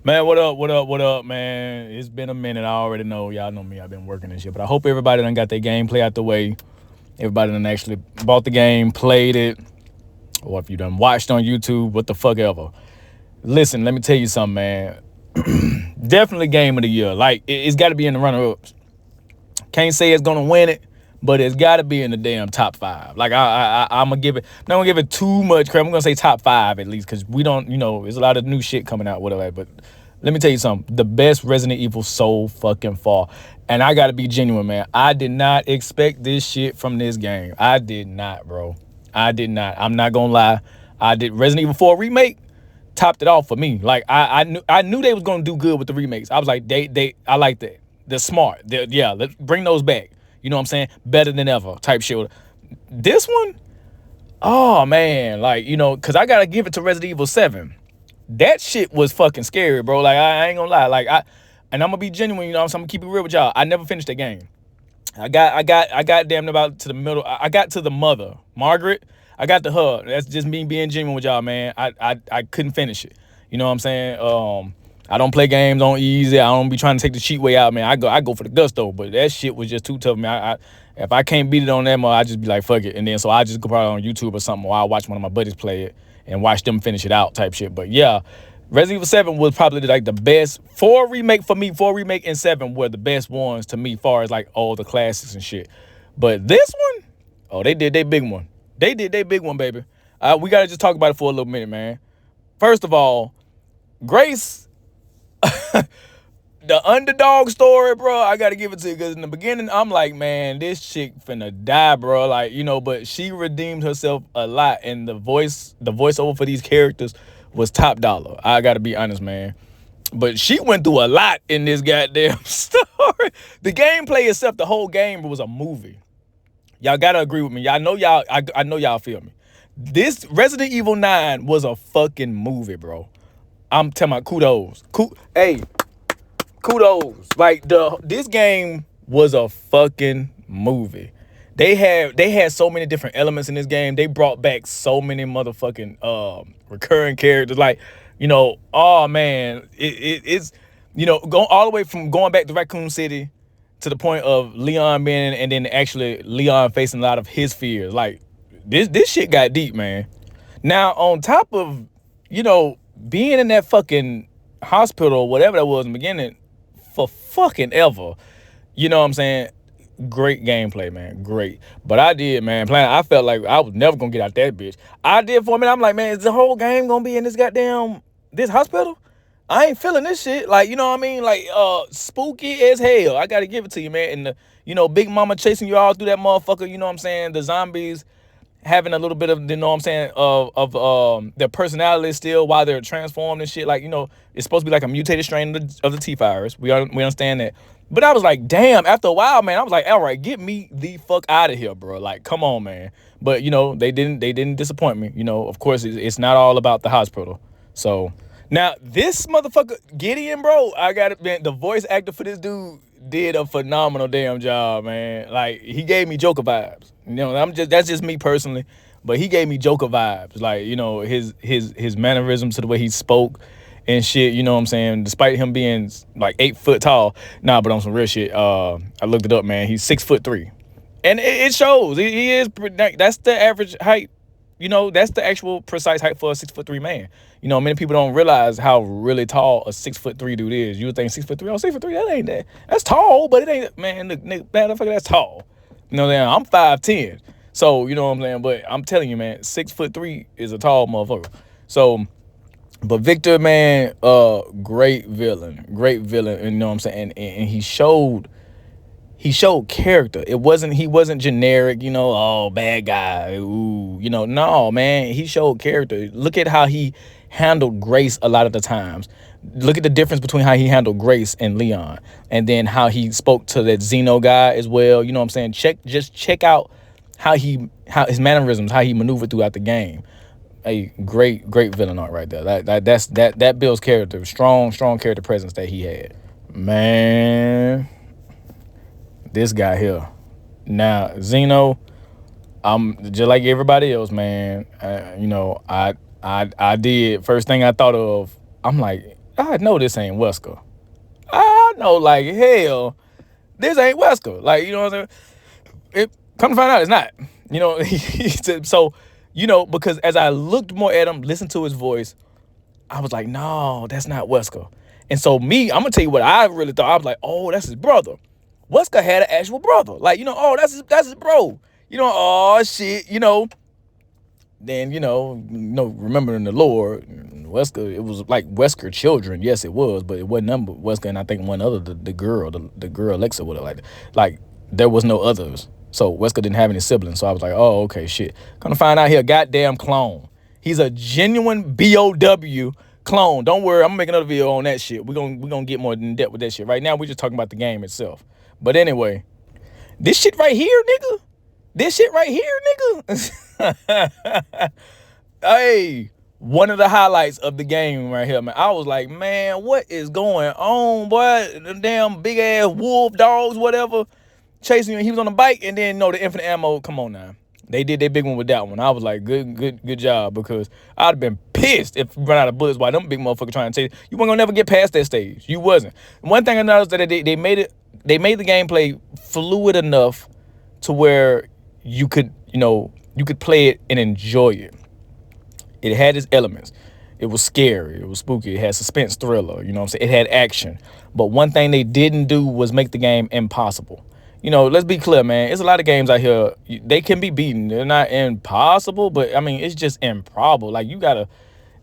Man, what up, what up, what up, man? It's been a minute. I already know. Y'all know me. I've been working and shit. But I hope everybody done got their gameplay out the way. Everybody done actually bought the game, played it, or if you done watched on YouTube, what the fuck ever. Listen, let me tell you something, man. Definitely game of the year. Like, it's got to be in the runner-ups. Can't say it's gonna win it, but it's got to be in the damn top five. Like I'm gonna give it. Not gonna give it too much credit. I'm gonna say top five at least because we don't. There's a lot of new shit coming out. Whatever. But let me tell you something. The best Resident Evil so fucking far, and I gotta be genuine, man. I did not expect this shit from this game. I did not, bro. I did not. I'm not gonna lie. I did Resident Evil 4 remake topped it off for me. Like I knew they was gonna do good with the remakes. I was like, they I like that. They're smart. Yeah, let's bring those back. You know what I'm saying? Better than ever type shit. This one, oh man, like, cause I gotta give it to Resident Evil 7. That shit was fucking scary, bro. Like I ain't gonna lie. Like and I'm gonna be genuine, I'm gonna keep it real with y'all. I never finished that game. I got damn about to the middle. I got to the mother, Margaret. I got to her. That's just me being genuine with y'all, man. I couldn't finish it. You know what I'm saying? I don't play games on easy. I don't be trying to take the cheat way out, man. I go for the gusto, but that shit was just too tough, man. If I can't beat it on that mode, I just be like, fuck it. And then so I just go probably on YouTube or something, or I watch one of my buddies play it and watch them finish it out type shit. But yeah, Resident Evil 7 was probably like the best. 4 remake for me, 4 remake and 7 were the best ones to me, far as like all the classics and shit. But this one, oh, they did their big one. They did their big one, baby. We gotta just talk about it for a little minute, man. First of all, Grace, the underdog story, bro, I gotta give it to you, because in the beginning, I'm like, man, this chick finna die, bro. Like, but she redeemed herself a lot, and the voiceover for these characters was top dollar. I gotta be honest, man. But she went through a lot in this goddamn story. The gameplay itself, the whole game was a movie. Y'all gotta agree with me. Y'all know y'all. I know y'all feel me. This Resident Evil 9 was a fucking movie, bro. I'm telling my kudos. Hey, kudos. Like this game was a fucking movie. They had so many different elements in this game. They brought back so many motherfucking recurring characters. Like, oh man, it's going all the way from going back to Raccoon City to the point of Leon being, and then actually Leon facing a lot of his fears. Like this shit got deep, man. Now on top of being in that fucking hospital or whatever that was in the beginning for fucking ever, you know what I'm saying? Great gameplay, man. Great. But I did, man. Playing, I felt like I was never gonna get out that bitch. I did for a minute. I'm like, man, is the whole game gonna be in this hospital? I ain't feeling this shit. Like, you know what I mean? Like, spooky as hell. I gotta give it to you, man. And Big Mama chasing you all through that motherfucker. You know what I'm saying? The zombies having a little bit of, of their personality still while they're transformed and shit. Like, it's supposed to be like a mutated strain of the T virus. We understand that. But I was like, damn, after a while, man, I was like, all right, get me the fuck out of here, bro. Like, come on, man. But, they didn't disappoint me. Of course, it's not all about the hospital. So now this motherfucker, Gideon, bro, I got it, man. The voice actor for this dude did a phenomenal damn job, man. Like, he gave me Joker vibes. That's just me personally, but he gave me Joker vibes. Like, his mannerisms to the way he spoke and shit, you know what I'm saying? Despite him being like 8 foot tall. Nah, but on some real shit, I looked it up, man. He's 6'3". And it shows. He is, that's the average height. That's the actual precise height for a 6'3" man. Many people don't realize how really tall a 6'3" dude is. You would think 6'3", oh, 6'3", that ain't that. That's tall, but it ain't, man, nigga, motherfucker, that's tall. I'm 5'10". So, you know what I'm saying? But I'm telling you, man, 6'3" is a tall motherfucker. So, but Victor, man, great villain. And, you know what I'm saying? And he showed character. He wasn't generic, oh, bad guy. Ooh, no, man, he showed character. Look at how he handled Grace a lot of the times. Look at the difference between how he handled Grace and Leon, and then how he spoke to that Xeno guy as well. You know what I'm saying? Check out how his mannerisms, how he maneuvered throughout the game. A great villain art right there. That builds character. Strong character presence that he had. Man, this guy here. Now, Xeno, I'm just like everybody else, man. I did. First thing I thought of, I'm like, I know this ain't Wesker. I know like hell, this ain't Wesker. Like, you know what I'm saying? It come to find out it's not. You know, so, you know, because as I looked more at him, listened to his voice, I was like, no, that's not Wesker. And so me, I'm gonna tell you what I really thought. I was like, oh, that's his brother. Wesker had an actual brother. Like, you know, oh, that's his bro. You know, oh shit, you know. Then, remembering the lore, Wesker, it was like Wesker children. Yes, it was, but it wasn't number Wesker and I think one other, the girl, the girl Alexa would have like there was no others. So Wesker didn't have any siblings. So I was like, oh, okay, shit. Gonna find out he a goddamn clone. He's a genuine BOW clone. Don't worry, I'm gonna make another video on that shit. We're gonna get more in depth with that shit. Right now, we're just talking about the game itself. But anyway, this shit right here, nigga. This shit right here, nigga. Hey, one of the highlights of the game right here, man. I was like, man, what is going on, boy? The damn big ass wolf dogs, whatever, chasing him. He was on a bike, and then the infinite ammo. Come on now. They did their big one with that one. I was like, good job, because I'd have been pissed if we run out of bullets while them big motherfuckers trying to chase. You weren't gonna never get past that stage. You wasn't. One thing I noticed that they made the gameplay fluid enough to where you could play it and enjoy it. It had its elements. It was scary. It was spooky. It had suspense thriller. You know what I'm saying? It had action. But one thing they didn't do was make the game impossible. Let's be clear, man. There's a lot of games out here. They can be beaten. They're not impossible, but I mean, it's just improbable. Like,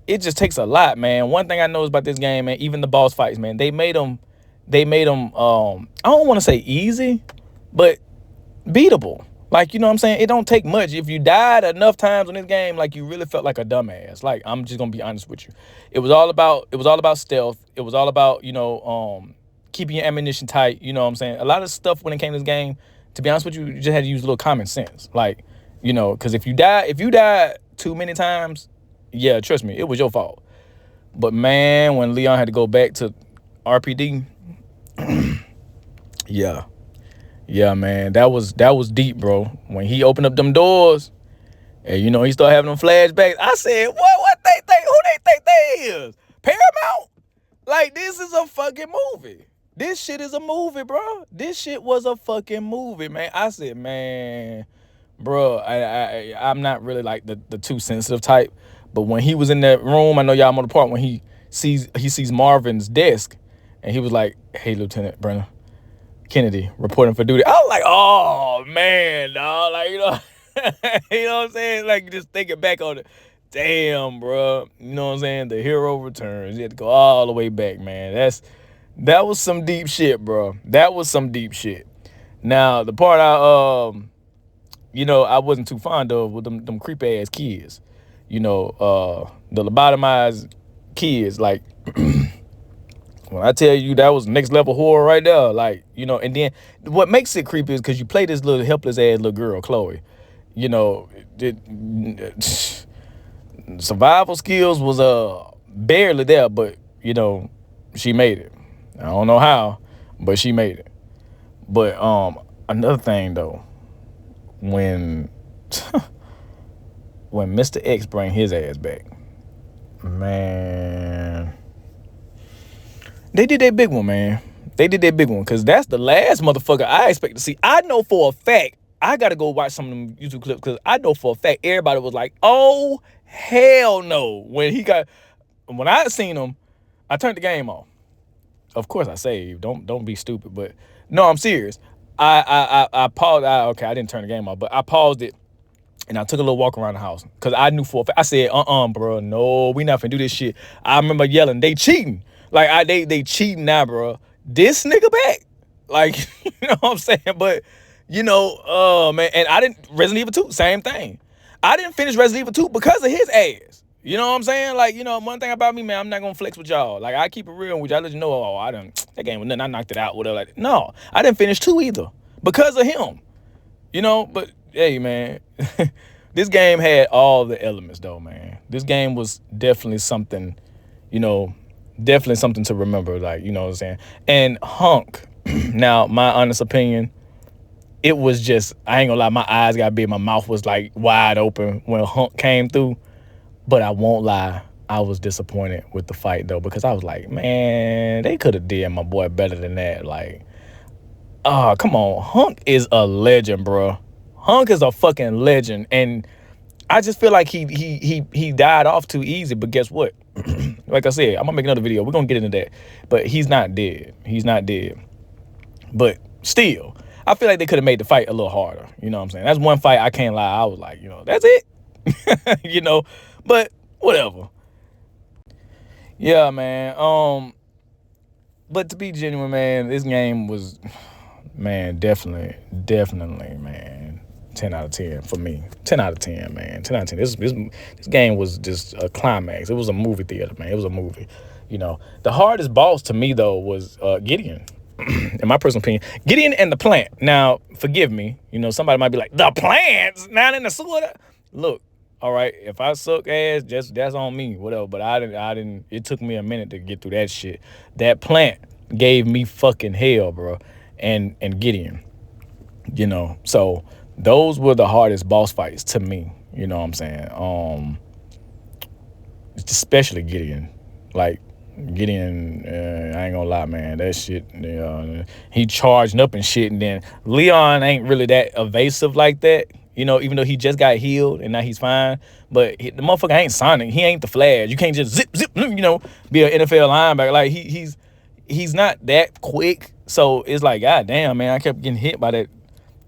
it just takes a lot, man. One thing I know about this game, man, even the boss fights, man, they made them, I don't want to say easy, but beatable. Like, you know what I'm saying? It don't take much. If you died enough times in this game, like, you really felt like a dumbass. Like, I'm just gonna be honest with you. It was all about stealth. It was all about, keeping your ammunition tight. You know what I'm saying? A lot of stuff when it came to this game, to be honest with you, you just had to use a little common sense. Like, because if you died too many times, yeah, trust me, it was your fault. But man, when Leon had to go back to RPD, yeah, man, that was deep, bro. When he opened up them doors, and he started having them flashbacks, I said, what they think? Who they think they is? Paramount? Like, this is a fucking movie. This shit is a movie, bro. This shit was a fucking movie, man. I said, man, bro, I'm not really like the too sensitive type, but when he was in that room, I know y'all on the part when he sees Marvin's desk, and he was like, hey, Lieutenant Brenner Kennedy reporting for duty. I was like, oh man, dog. Like, you know what I'm saying? Like, just thinking back on it. Damn, bro. You know what I'm saying? The hero returns. You had to go all the way back, man. That was some deep shit, bro. That was some deep shit. Now, the part I wasn't too fond of with them creepy ass kids. The lobotomized kids, like when I tell you that was next level horror right there, like, and then what makes it creepy is because you play this little helpless ass little girl, Chloe. Survival skills was barely there, but she made it. I don't know how, but she made it. But another thing though, when Mr. X bring his ass back, man, they did that big one, man. They did that big one, because that's the last motherfucker I expect to see. I know for a fact, I got to go watch some of them YouTube clips, because I know for a fact everybody was like, oh, hell no. When I seen him, I turned the game off. Of course I saved. Don't be stupid. But no, I'm serious. I paused. I didn't turn the game off, but I paused it, and I took a little walk around the house, because I knew for a fact. I said, bro, no, we not finna do this shit. I remember yelling, they cheating. Like, they cheating now, bro. This nigga back. Like, you know what I'm saying? But, man, and I didn't, Resident Evil 2, same thing. I didn't finish Resident Evil 2 because of his ass. You know what I'm saying? Like, one thing about me, man, I'm not gonna flex with y'all. Like, I keep it real with y'all. I let you know, that game was nothing. I knocked it out, whatever. Like, no, I didn't finish 2 either because of him. But hey, man, this game had all the elements, though, man. This game was definitely something, definitely something to remember. Like, you know what I'm saying? And Hunk, now, my honest opinion, it was just, I ain't gonna lie, my eyes got big, my mouth was like wide open when Hunk came through. But I won't lie, I was disappointed with the fight though, because I was like, man, they could have did my boy better than that. Like, oh, come on. Hunk is a legend, bro. Hunk is a fucking legend. And I just feel like he died off too easy. But guess what? Like I said, I'm gonna make another video. We're gonna get into that. But he's not dead. He's not dead. But still, I feel like they could have made the fight a little harder. You know what I'm saying? That's one fight I can't lie. I was like, that's it. But whatever. Yeah, man. But to be genuine, man, this game was, man, definitely, man, 10 out of 10 for me. 10 out of 10, man. 10 out of 10. This game was just a climax. It was a movie theater, man. It was a movie. The hardest boss to me though was Gideon. In my personal opinion, Gideon and the plant. Now, forgive me. Somebody might be like, the plants not in the sewer. Look, all right, if I suck ass, that's on me, whatever. But I didn't. It took me a minute to get through that shit. That plant gave me fucking hell, bro. And Gideon, So those were the hardest boss fights to me. You know what I'm saying? Especially Gideon, like. Gideon, I ain't gonna lie, man, that shit, he charging up and shit, and then Leon ain't really that evasive like that, even though he just got healed and now he's fine, but the motherfucker ain't Sonic, he ain't the Flash, you can't just zip, be an NFL linebacker, like he's not that quick, so it's like, god damn, man, I kept getting hit by that,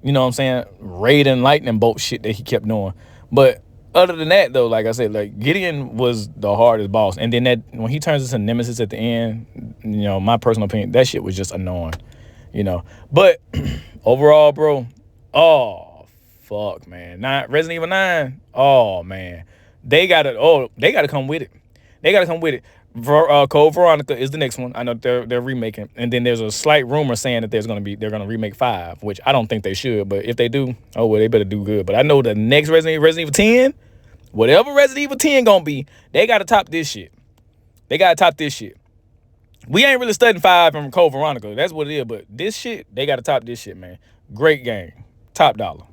Raiden lightning bolt shit that he kept doing, but other than that, though, like I said, like Gideon was the hardest boss. And then that when he turns into Nemesis at the end, my personal opinion, that shit was just annoying, But overall, bro, oh fuck, man. Resident Evil 9, oh man. They gotta come with it. They gotta come with it. Code Veronica is the next one. I know they're remaking, and then there's a slight rumor saying that they're gonna remake 5, which I don't think they should, but if they do, oh well, they better do good. But I know the next Resident Evil 10, whatever Resident Evil 10 gonna be, they gotta top this shit. They gotta top this shit. We ain't really studying 5 from Code Veronica. That's what it is. But this shit, they gotta top this shit, man. Great game, top dollar.